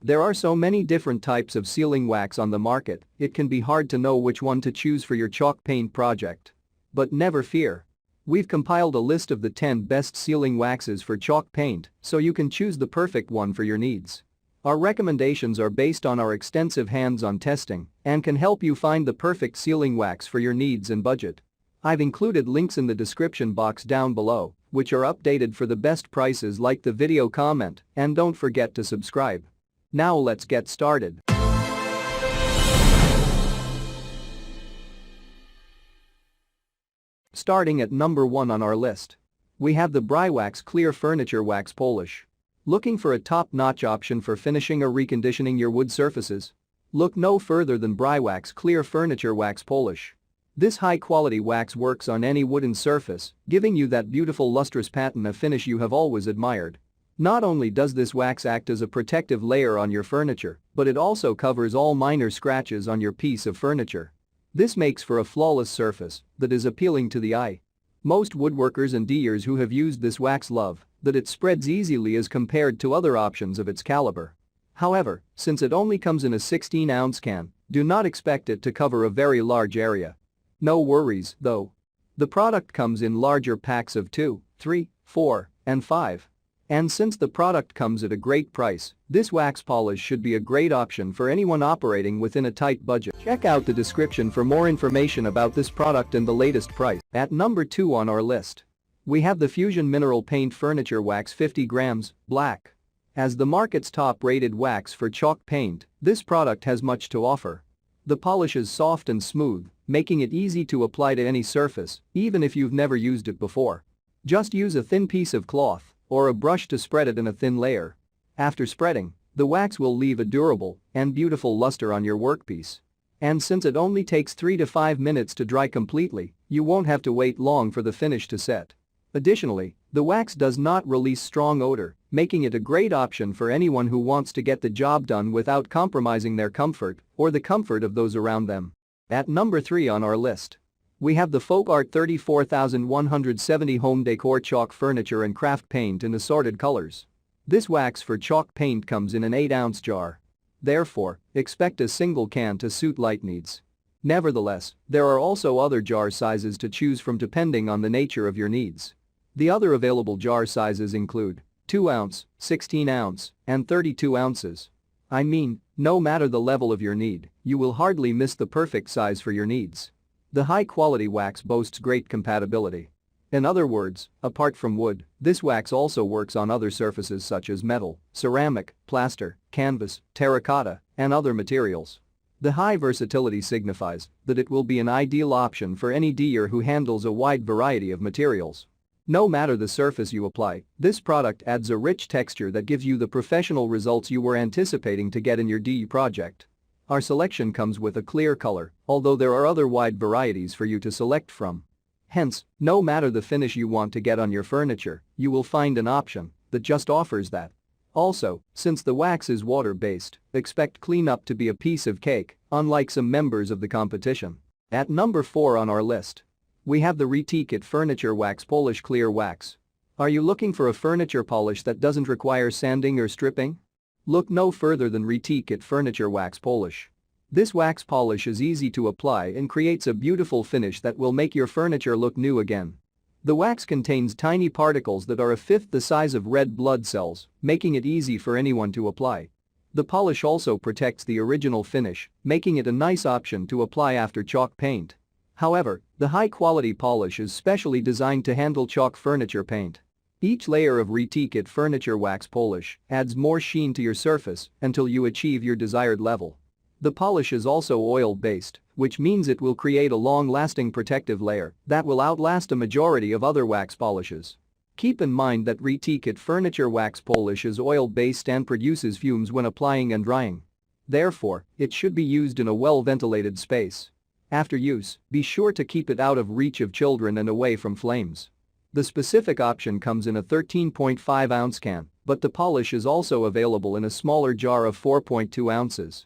There are so many different types of sealing wax on the market, it can be hard to know which one to choose for your chalk paint project. But never fear. We've compiled a list of the 10 best sealing waxes for chalk paint so you can choose the perfect one for your needs. Our recommendations are based on our extensive hands-on testing and can help you find the perfect sealing wax for your needs and budget. I've included links in the description box down below, which are updated for the best prices. Like the video, comment, and don't forget to subscribe. Now let's get started. Starting at number 1 on our list. We have the Briwax Clear Furniture Wax Polish. Looking for a top-notch option for finishing or reconditioning your wood surfaces? Look no further than Briwax Clear Furniture Wax Polish. This high-quality wax works on any wooden surface, giving you that beautiful lustrous patina finish you have always admired. Not only does this wax act as a protective layer on your furniture, but it also covers all minor scratches on your piece of furniture. This makes for a flawless surface that is appealing to the eye. Most woodworkers and DIYers who have used this wax love that it spreads easily as compared to other options of its caliber. However, since it only comes in a 16-ounce can, do not expect it to cover a very large area. No worries, though. The product comes in larger packs of 2, 3, 4, and 5. And since the product comes at a great price, this wax polish should be a great option for anyone operating within a tight budget. Check out the description for more information about this product and the latest price. At number 2 on our list. We have the Fusion Mineral Paint Furniture Wax 50 grams, black. As the market's top-rated wax for chalk paint, this product has much to offer. The polish is soft and smooth, making it easy to apply to any surface, even if you've never used it before. Just use a thin piece of cloth or a brush to spread it in a thin layer. After spreading, the wax will leave a durable and beautiful luster on your workpiece. And since it only takes 3 to 5 minutes to dry completely, you won't have to wait long for the finish to set. Additionally, the wax does not release strong odor, making it a great option for anyone who wants to get the job done without compromising their comfort or the comfort of those around them. At number 3 on our list. We have the Folk Art 34170 Home Decor Chalk Furniture and Craft Paint in assorted colors. This wax for chalk paint comes in an 8-ounce jar. Therefore, expect a single can to suit light needs. Nevertheless, there are also other jar sizes to choose from depending on the nature of your needs. The other available jar sizes include 2-ounce, 16-ounce, and 32 ounces. I mean, no matter the level of your need, you will hardly miss the perfect size for your needs. The high-quality wax boasts great compatibility. In other words, apart from wood, this wax also works on other surfaces such as metal, ceramic, plaster, canvas, terracotta, and other materials. The high versatility signifies that it will be an ideal option for any DIYer who handles a wide variety of materials. No matter the surface you apply, this product adds a rich texture that gives you the professional results you were anticipating to get in your DIY project. Our selection comes with a clear color, although there are other wide varieties for you to select from. Hence, no matter the finish you want to get on your furniture, you will find an option that just offers that. Also, since the wax is water-based, expect cleanup to be a piece of cake, unlike some members of the competition. At number 4 on our list. We have the Retikit Furniture Wax Polish Clear Wax. Are you looking for a furniture polish that doesn't require sanding or stripping? Look no further than Retikit Furniture Wax Polish. This wax polish is easy to apply and creates a beautiful finish that will make your furniture look new again. The wax contains tiny particles that are a fifth the size of red blood cells, making it easy for anyone to apply. The polish also protects the original finish, making it a nice option to apply after chalk paint. However, the high-quality polish is specially designed to handle chalk furniture paint. Each layer of Retikit Furniture Wax Polish adds more sheen to your surface until you achieve your desired level. The polish is also oil-based, which means it will create a long-lasting protective layer that will outlast a majority of other wax polishes. Keep in mind that Retikit Furniture Wax Polish is oil-based and produces fumes when applying and drying. Therefore, it should be used in a well-ventilated space. After use, be sure to keep it out of reach of children and away from flames. The specific option comes in a 13.5-ounce can, but the polish is also available in a smaller jar of 4.2 ounces.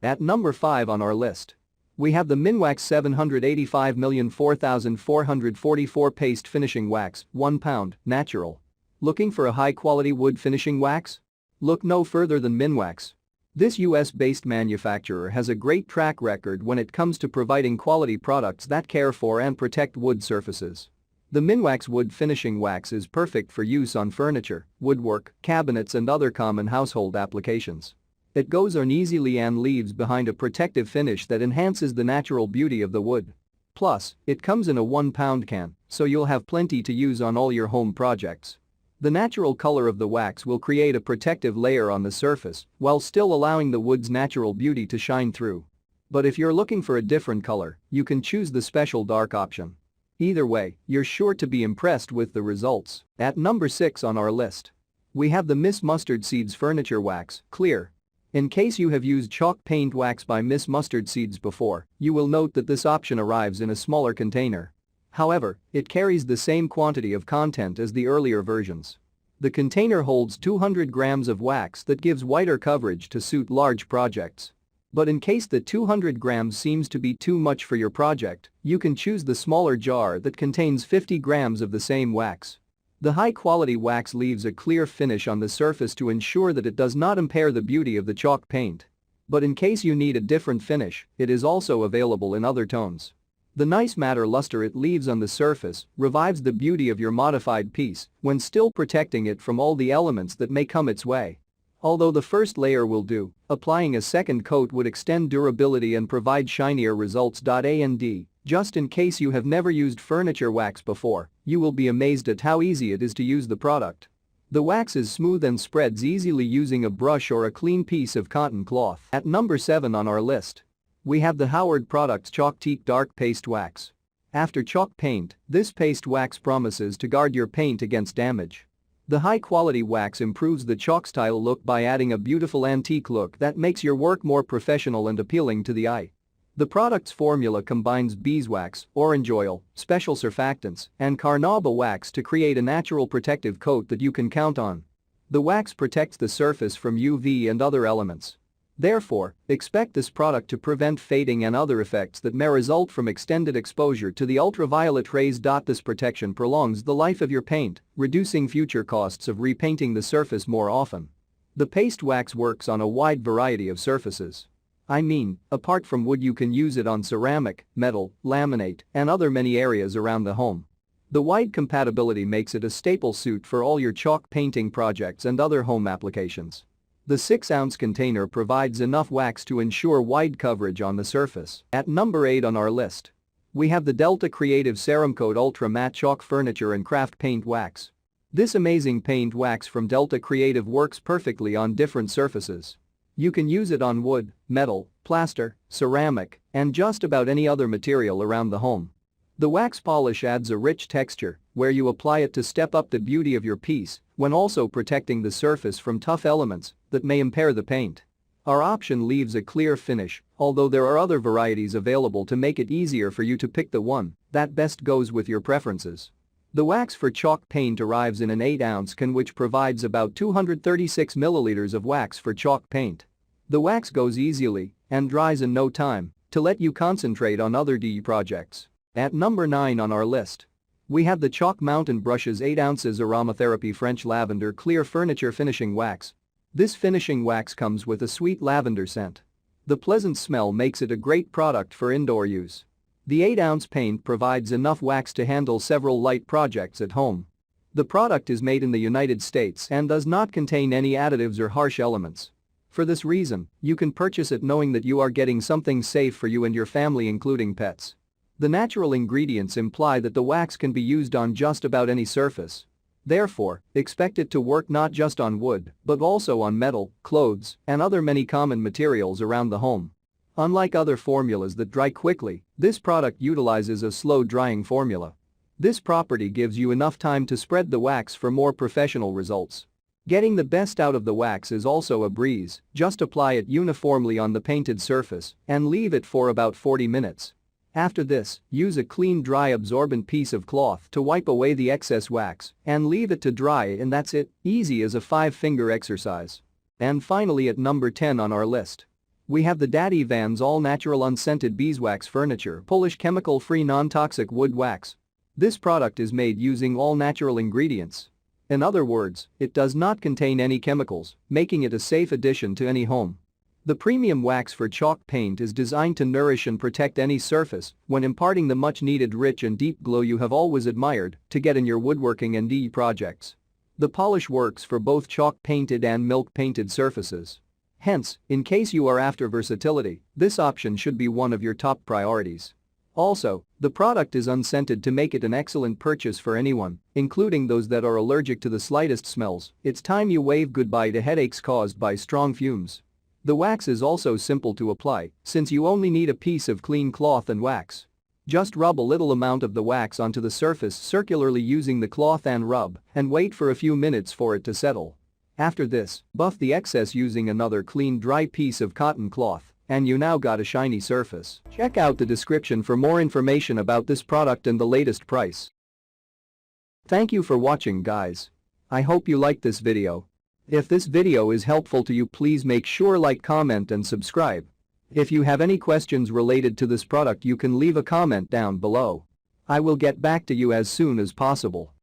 At number 5 on our list. We have the Minwax 785,004,444 Paste Finishing Wax, 1 pound, natural. Looking for a high-quality wood finishing wax? Look no further than Minwax. This US-based manufacturer has a great track record when it comes to providing quality products that care for and protect wood surfaces. The Minwax wood finishing wax is perfect for use on furniture, woodwork, cabinets and other common household applications. It goes on easily and leaves behind a protective finish that enhances the natural beauty of the wood. Plus, it comes in a 1-pound can, so you'll have plenty to use on all your home projects. The natural color of the wax will create a protective layer on the surface while still allowing the wood's natural beauty to shine through. But if you're looking for a different color, you can choose the special dark option. Either way, you're sure to be impressed with the results. At number 6 on our list, we have the Miss Mustard Seeds Furniture Wax, Clear. In case you have used chalk paint wax by Miss Mustard Seeds before, you will note that this option arrives in a smaller container. However, it carries the same quantity of content as the earlier versions. The container holds 200 grams of wax that gives wider coverage to suit large projects. But in case the 200 grams seems to be too much for your project, you can choose the smaller jar that contains 50 grams of the same wax. The high-quality wax leaves a clear finish on the surface to ensure that it does not impair the beauty of the chalk paint. But in case you need a different finish, it is also available in other tones. The nice matte luster it leaves on the surface revives the beauty of your modified piece when still protecting it from all the elements that may come its way. Although the first layer will do, applying a second coat would extend durability and provide shinier results. And just in case you have never used furniture wax before, you will be amazed at how easy it is to use the product. The wax is smooth and spreads easily using a brush or a clean piece of cotton cloth. At number 7 on our list, we have the Howard Products Chalk Teak Dark Paste Wax. After chalk paint, this paste wax promises to guard your paint against damage. The high-quality wax improves the chalk-style look by adding a beautiful antique look that makes your work more professional and appealing to the eye. The product's formula combines beeswax, orange oil, special surfactants, and carnauba wax to create a natural protective coat that you can count on. The wax protects the surface from UV and other elements. Therefore, expect this product to prevent fading and other effects that may result from extended exposure to the ultraviolet rays. This protection prolongs the life of your paint, reducing future costs of repainting the surface more often. The paste wax works on a wide variety of surfaces. Apart from wood, you can use it on ceramic, metal, laminate, and other many areas around the home. The wide compatibility makes it a staple suit for all your chalk painting projects and other home applications. The 6-ounce container provides enough wax to ensure wide coverage on the surface. At number 8 on our list, we have the Delta Creative Ceramcoat Ultra Matte Chalk Furniture and Craft Paint Wax. This amazing paint wax from Delta Creative works perfectly on different surfaces. You can use it on wood, metal, plaster, ceramic, and just about any other material around the home. The wax polish adds a rich texture where you apply it to step up the beauty of your piece when also protecting the surface from tough elements that may impair the paint. Our option leaves a clear finish, although there are other varieties available to make it easier for you to pick the one that best goes with your preferences. The wax for chalk paint arrives in an 8-ounce can which provides about 236 milliliters of wax for chalk paint. The wax goes easily and dries in no time to let you concentrate on other projects. At number 9 on our list, we have the Chalk Mountain Brushes 8 ounces Aromatherapy French Lavender Clear Furniture Finishing Wax. This finishing wax comes with a sweet lavender scent. The pleasant smell makes it a great product for indoor use. The 8-ounce paint provides enough wax to handle several light projects at home. The product is made in the United States and does not contain any additives or harsh elements. For this reason, you can purchase it knowing that you are getting something safe for you and your family, including pets. The natural ingredients imply that the wax can be used on just about any surface. Therefore, expect it to work not just on wood, but also on metal, clothes, and other many common materials around the home. Unlike other formulas that dry quickly, this product utilizes a slow-drying formula. This property gives you enough time to spread the wax for more professional results. Getting the best out of the wax is also a breeze, just apply it uniformly on the painted surface and leave it for about 40 minutes. After this, use a clean dry absorbent piece of cloth to wipe away the excess wax and leave it to dry, and that's it, easy as a 5-finger exercise. And finally, at number 10 on our list, we have the Daddy Vans All Natural Unscented Beeswax Furniture Polish Chemical-Free Non-Toxic Wood Wax. This product is made using all natural ingredients. In other words, it does not contain any chemicals, making it a safe addition to any home. The premium wax for chalk paint is designed to nourish and protect any surface when imparting the much-needed rich and deep glow you have always admired to get in your woodworking and projects. The polish works for both chalk-painted and milk-painted surfaces. Hence, in case you are after versatility, this option should be one of your top priorities. Also, the product is unscented to make it an excellent purchase for anyone, including those that are allergic to the slightest smells. It's time you wave goodbye to headaches caused by strong fumes. The wax is also simple to apply, since you only need a piece of clean cloth and wax. Just rub a little amount of the wax onto the surface circularly using the cloth and rub, and wait for a few minutes for it to settle. After this, buff the excess using another clean dry piece of cotton cloth, and you now got a shiny surface. Check out the description for more information about this product and the latest price. Thank you for watching, guys. I hope you liked this video. If this video is helpful to you, please make sure like, comment and subscribe. If you have any questions related to this product, you can leave a comment down below. I will get back to you as soon as possible.